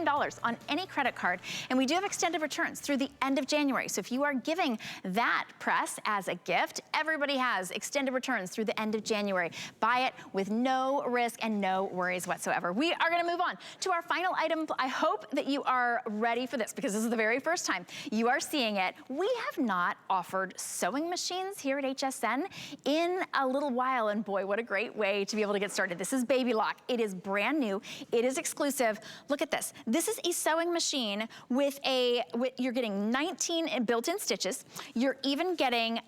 on any credit card, and we do have extended returns through the end of January. So if you are giving that press as a gift, everybody has extended returns through the end of January. Buy it with no risk and no worries whatsoever. We are going to move on to our final item. I hope that you are ready for this because this is the very first time you are seeing it. We have not offered sewing machines here at HSN in a little while, and boy, what a great way to be able to get started. This is Baby Lock. It is brand new. It is exclusive. Look at this. This is a sewing machine with you're getting 19 built-in stitches. You're even getting,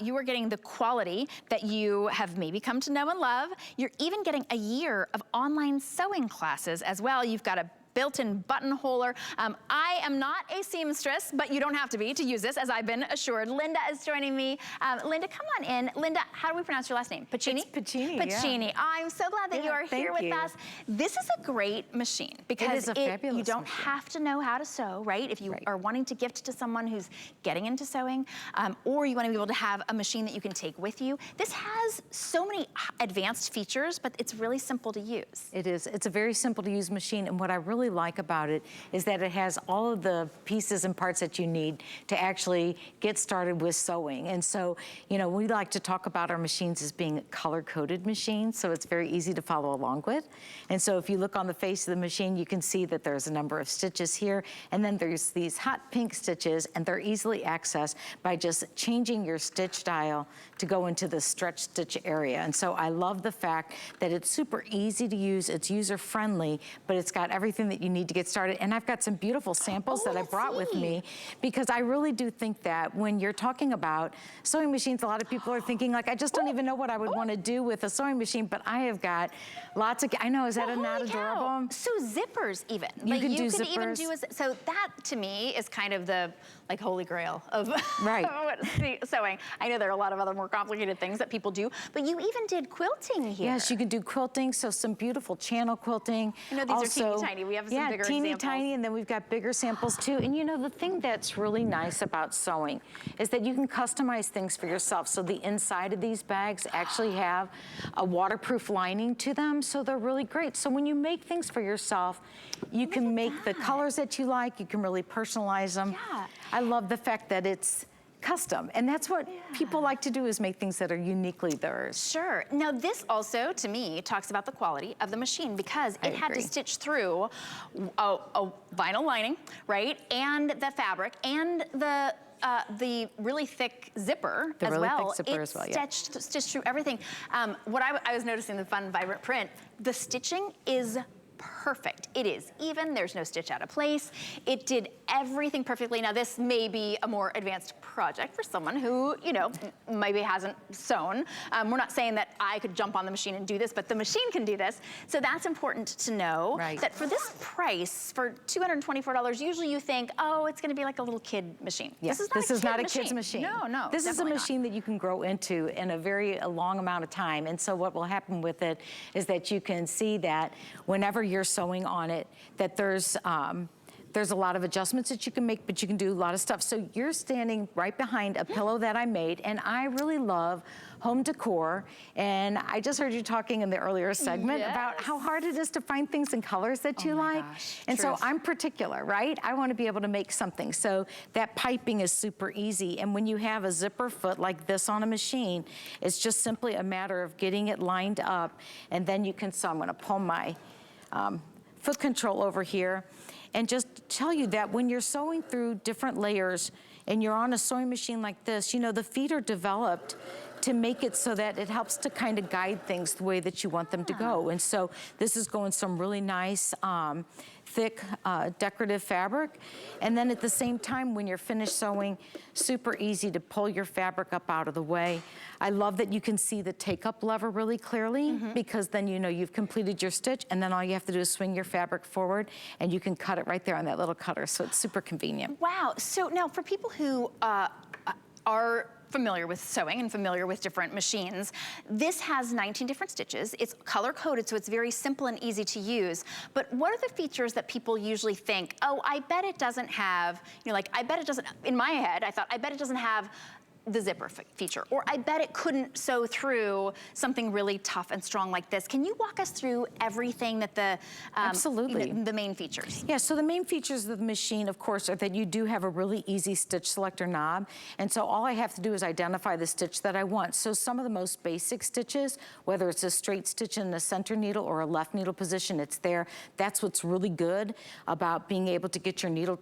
you are getting the quality that you have maybe come to know and love. You're even getting a year of online sewing classes as well. You've got a built-in buttonholer. I am not a seamstress, but you don't have to be to use this, as I've been assured. Linda is joining me. Linda, come on in. Linda, how do we pronounce your last name? Pacini? It's Pacini, Pacini. yeah. I'm so glad that you are here with us. This is a great machine because you don't have to know how to sew, right? If you are wanting to gift to someone who's getting into sewing, or you want to be able to have a machine that you can take with you. This has so many advanced features, but it's really simple to use. It is. It's a very simple to use machine, and what I really like about it is that it has all of the pieces and parts that you need to actually get started with sewing. And so, you know, we like to talk about our machines as being color-coded machines, so it's very easy to follow along with. And so if you look on the face of the machine, you can see that there's a number of stitches here, and then there's these hot pink stitches, and they're easily accessed by just changing your stitch dial to go into the stretch stitch area. And so I love the fact that it's super easy to use, it's user-friendly, but it's got everything that you need to get started. And I've got some beautiful samples that I brought with me, because I really do think that when you're talking about sewing machines, a lot of people are thinking like, I just don't even know what I would want to do with a sewing machine, but I have got lots of, I know, is that not adorable? So zippers even. You can do zippers. Even do so that to me is kind of the like holy grail of sewing. I know there are a lot of other more complicated things that people do, but you even did quilting here. Yes, you can do quilting, so some beautiful channel quilting. I know these are teeny tiny. We have some bigger teeny examples. Tiny, and then we've got bigger samples too. And you know, the thing that's really nice about sewing is that you can customize things for yourself. So the inside of these bags actually have a waterproof lining to them, so they're really great. So when you make things for yourself, you can make the colors that you like, you can really personalize them. Yeah. I love the fact that it's custom, and that's what people like to do, is make things that are uniquely theirs. Sure. Now this also, to me, talks about the quality of the machine, because it had to stitch through a vinyl lining, right, and the fabric, and the really thick zipper as well. Stitched through everything. What I was noticing, the fun, vibrant print, the stitching is perfect. It is even, there's no stitch out of place. It did everything perfectly. Now this may be a more advanced project for someone who, you know, maybe hasn't sewn. We're not saying that I could jump on the machine and do this, but the machine can do this. So that's important to know, that for this price, for $224, usually you think, oh, it's gonna be like a little kid machine. Yes, this is not a kid's machine. No, no, this is a machine that you can grow into in a very long amount of time. And so what will happen with it is that you can see that whenever you're sewing on it, that there's a lot of adjustments that you can make, but you can do a lot of stuff. So you're standing right behind a pillow that I made, and I really love home decor. And I just heard you talking in the earlier segment about how hard it is to find things in colors that you like. And so I'm particular, right? I want to be able to make something. So that piping is super easy. And when you have a zipper foot like this on a machine, it's just simply a matter of getting it lined up, and then you can sew. I'm going to pull my foot control over here and just tell you that when you're sewing through different layers and you're on a sewing machine like this, you know, the feet are developed to make it so that it helps to kind of guide things the way that you want them to go. And so this is going some really nice thick decorative fabric. And then at the same time, when you're finished sewing, super easy to pull your fabric up out of the way. I love that you can see the take-up lever really clearly, because then you know you've completed your stitch, and then all you have to do is swing your fabric forward, and you can cut it right there on that little cutter, so it's super convenient. Wow, so now for people who are familiar with sewing and familiar with different machines, this has 19 different stitches. It's color-coded, so it's very simple and easy to use. But what are the features that people usually think, oh, I bet it doesn't have, you know, like, I bet it doesn't, in my head, I thought, I bet it doesn't have the zipper feature, or I bet it couldn't sew through something really tough and strong like this. Can you walk us through everything that the Absolutely. The main features? Yeah, so the main features of the machine, of course, are that you do have a really easy stitch selector knob, and so all I have to do is identify the stitch that I want. So some of the most basic stitches, whether it's a straight stitch in the center needle or a left needle position, it's there. That's what's really good about being able to get your needle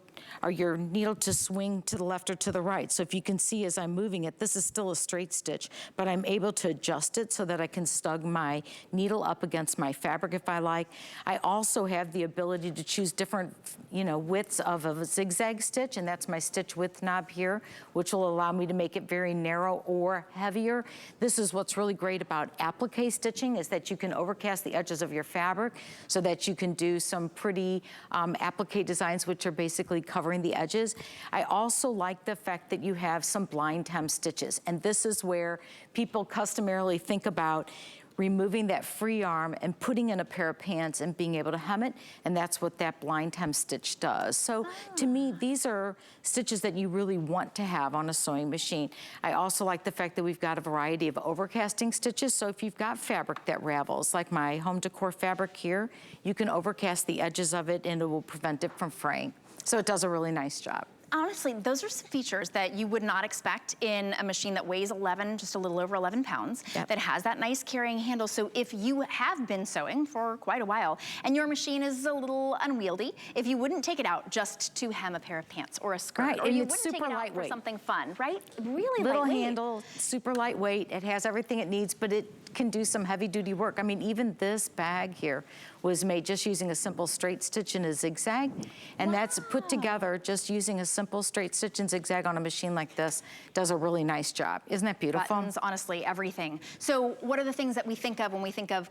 to swing to the left or to the right. So if you can see as I'm moving it, this is still a straight stitch, but I'm able to adjust it so that I can snug my needle up against my fabric if I like. I also have the ability to choose different, widths of a zigzag stitch, and that's my stitch width knob here, which will allow me to make it very narrow or heavier. This is what's really great about applique stitching, is that you can overcast the edges of your fabric so that you can do some pretty applique designs, which are basically covering the edges. I also like the fact that you have some blind hem stitches, and this is where people customarily think about removing that free arm and putting in a pair of pants and being able to hem it, and that's what that blind hem stitch does. So to me, these are stitches that you really want to have on a sewing machine. I also like the fact that we've got a variety of overcasting stitches, so if you've got fabric that ravels, like my home decor fabric here, you can overcast the edges of it and it will prevent it from fraying. So it does a really nice job. Honestly, those are some features that you would not expect in a machine that weighs just a little over 11 pounds, Yep. that has that nice carrying handle. So if you have been sewing for quite a while and your machine is a little unwieldy, if you wouldn't take it out just to hem a pair of pants or a skirt, Right, or and you it's wouldn't take super it out lightweight. for something fun, right? Really Little lightweight. handle, super lightweight. It has everything it needs, but it can do some heavy duty work. I mean, even this bag here was made just using a simple straight stitch and a zigzag, and that's put together just using a simple straight stitch and zigzag on a machine like this does a really nice job. Isn't that beautiful? Buttons, honestly, everything. So what are the things that we think of when we think of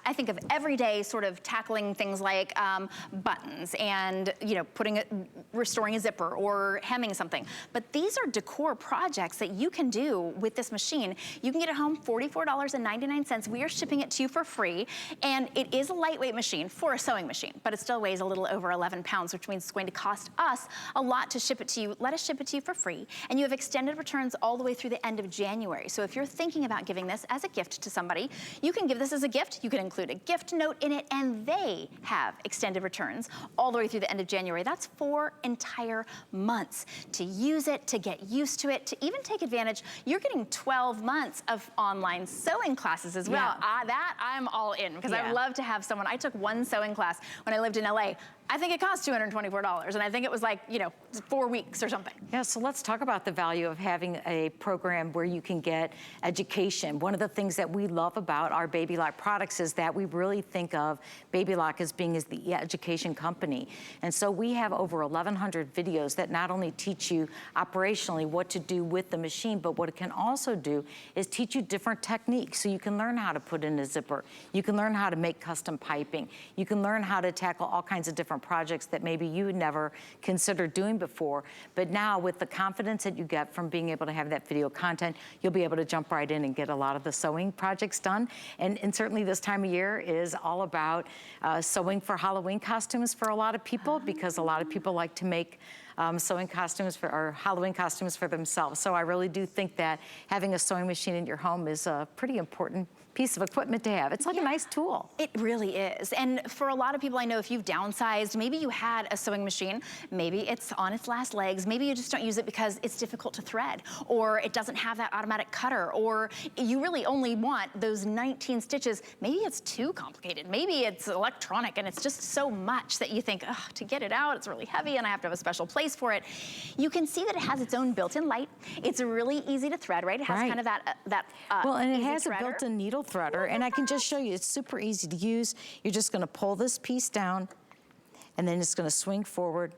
I think of everyday sort of tackling things like buttons and, restoring a zipper or hemming something. But these are decor projects that you can do with this machine. You can get it home, $44.99. We are shipping it to you for free. And it is a lightweight machine for a sewing machine, but it still weighs a little over 11 pounds, which means it's going to cost us a lot to ship it to you. Let us ship it to you for free. And you have extended returns all the way through the end of January. So if you're thinking about giving this as a gift to somebody, you can give this as a gift. You can include a gift note in it, and they have extended returns all the way through the end of January. That's 4 entire months to use it, to get used to it, to even take advantage. You're getting 12 months of online sewing classes as well. Yeah. That I'm all in, because Yeah. I love to have someone. I took one sewing class when I lived in LA. I think it cost $224, and I think it was like, 4 weeks or something. Yeah, so let's talk about the value of having a program where you can get education. One of the things that we love about our Baby Lock products is that we really think of Baby Lock as being the education company. And so we have over 1,100 videos that not only teach you operationally what to do with the machine, but what it can also do is teach you different techniques. So you can learn how to put in a zipper. You can learn how to make custom piping. You can learn how to tackle all kinds of different projects that maybe you never considered doing before. But now with the confidence that you get from being able to have that video content, you'll be able to jump right in and get a lot of the sewing projects done. And certainly this time of year is all about sewing for Halloween costumes for a lot of people, because a lot of people like to make sewing costumes or Halloween costumes for themselves. So I really do think that having a sewing machine in your home is a pretty important piece of equipment to have. It's like a nice tool. It really is. And for a lot of people I know, if you've downsized, maybe you had a sewing machine, maybe it's on its last legs, maybe you just don't use it because it's difficult to thread, or it doesn't have that automatic cutter, or you really only want those 19 stitches. Maybe it's too complicated. Maybe it's electronic and it's just so much that you think, oh, to get it out, it's really heavy and I have to have a special place for it. You can see that it has its own built-in light. It's really easy to thread, right? It has kind of that well, and it easy has threader. a built-in needle threader, and I can just show you, it's super easy to use. You're just gonna pull this piece down, and then it's gonna swing forward,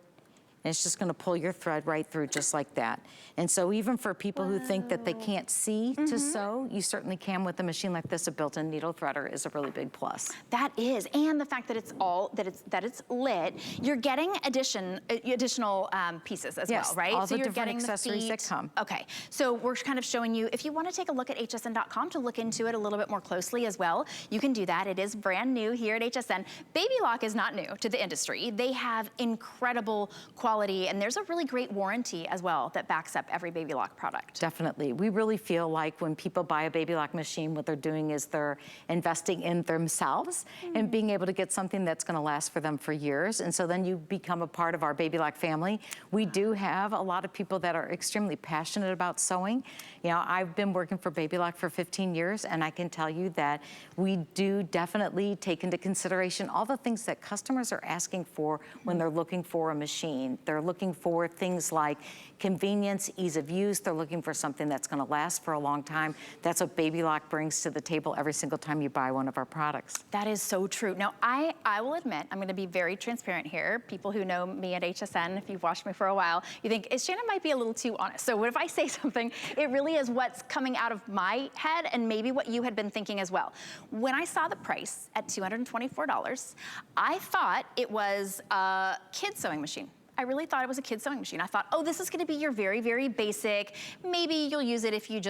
and it's just gonna pull your thread right through just like that. And so even for people who think that they can't see to sew, you certainly can with a machine like this. A built-in needle threader is a really big plus. That is, and the fact that it's lit, you're getting additional pieces as well, right? All so the you're different getting accessories the that feet. come. Okay, so we're kind of showing you, if you want to take a look at hsn.com to look into it a little bit more closely as well, you can do that. It is brand new here at HSN. Baby Lock is not new to the industry. They have incredible quality quality, and there's a really great warranty as well that backs up every Baby Lock product. Definitely. We really feel like when people buy a Baby Lock machine, what they're doing is they're investing in themselves and being able to get something that's going to last for them for years. And so then you become a part of our Baby Lock family. We do have a lot of people that are extremely passionate about sewing. You know, I've been working for Baby Lock for 15 years, and I can tell you that we do definitely take into consideration all the things that customers are asking for when they're looking for a machine. They're looking for things like convenience, ease of use. They're looking for something that's going to last for a long time. That's what Baby Lock brings to the table every single time you buy one of our products. That is so true. Now, I will admit, I'm going to be very transparent here. People who know me at HSN, if you've watched me for a while, you think, Shannon might be a little too honest. So what if I say something, it really is what's coming out of my head and maybe what you had been thinking as well. When I saw the price at $224, I thought it was a kid's sewing machine. I really thought it was a kid's sewing machine. I thought, oh, this is gonna be your very, very basic. Maybe you'll use it if you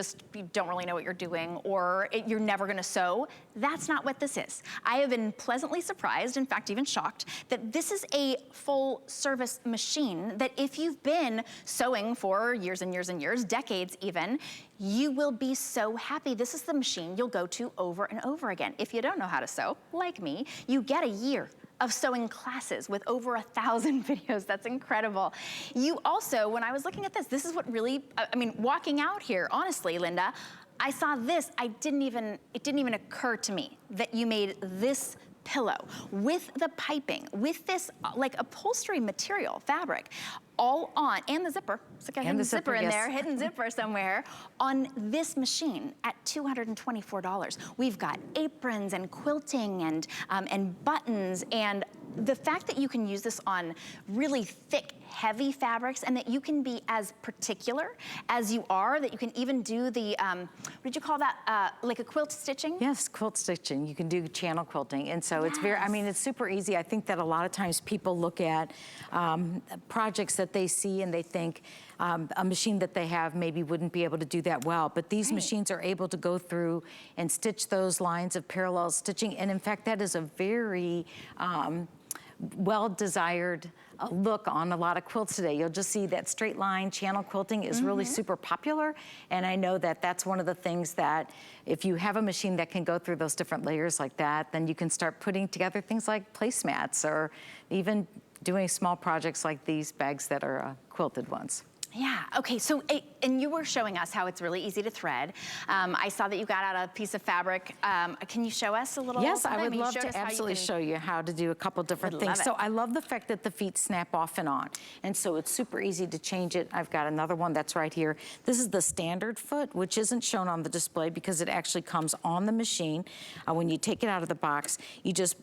don't really know what you're doing, or you're never gonna sew. That's not what this is. I have been pleasantly surprised, in fact, even shocked, that this is a full service machine that if you've been sewing for years and years and years, decades even, you will be so happy. This is the machine you'll go to over and over again. If you don't know how to sew, like me, you get a year of sewing classes with over 1,000 videos. That's incredible. You also, when I was looking at this is what really, I mean, walking out here, honestly, Linda, I saw this, it didn't even occur to me that you made this pillow with the piping, with this like upholstery material, fabric, all on, and the zipper. It's like a hidden zipper in there, hidden zipper somewhere, on this machine at $224. We've got aprons and quilting and buttons, and the fact that you can use this on really thick, heavy fabrics, and that you can be as particular as you are, that you can even do the, what did you call that, like a quilt stitching? Yes, quilt stitching. You can do channel quilting. And so it's very, I mean, it's super easy. I think that a lot of times people look at projects that they see and they think a machine that they have maybe wouldn't be able to do that well. But these machines are able to go through and stitch those lines of parallel stitching. And in fact, that is a very well-desired look on a lot of quilts today. You'll just see that straight line channel quilting is really super popular, and I know that that's one of the things that if you have a machine that can go through those different layers like that, then you can start putting together things like placemats or even doing small projects like these bags that are quilted ones. Yeah, okay, so, and you were showing us how it's really easy to thread. I saw that you got out a piece of fabric. Can you show us a little? Yes, I would love to absolutely show you how to do a couple different things. So I love the fact that the feet snap off and on. And so it's super easy to change it. I've got another one that's right here. This is the standard foot, which isn't shown on the display because it actually comes on the machine. When you take it out of the box, you just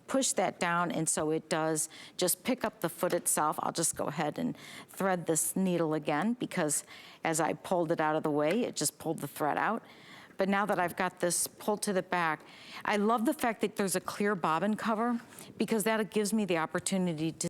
push that down, and so it does just pick up the foot itself. I'll just go ahead and thread this needle again because as I pulled it out of the way, it just pulled the thread out. But now that I've got this pulled to the back, I love the fact that there's a clear bobbin cover because that gives me the opportunity to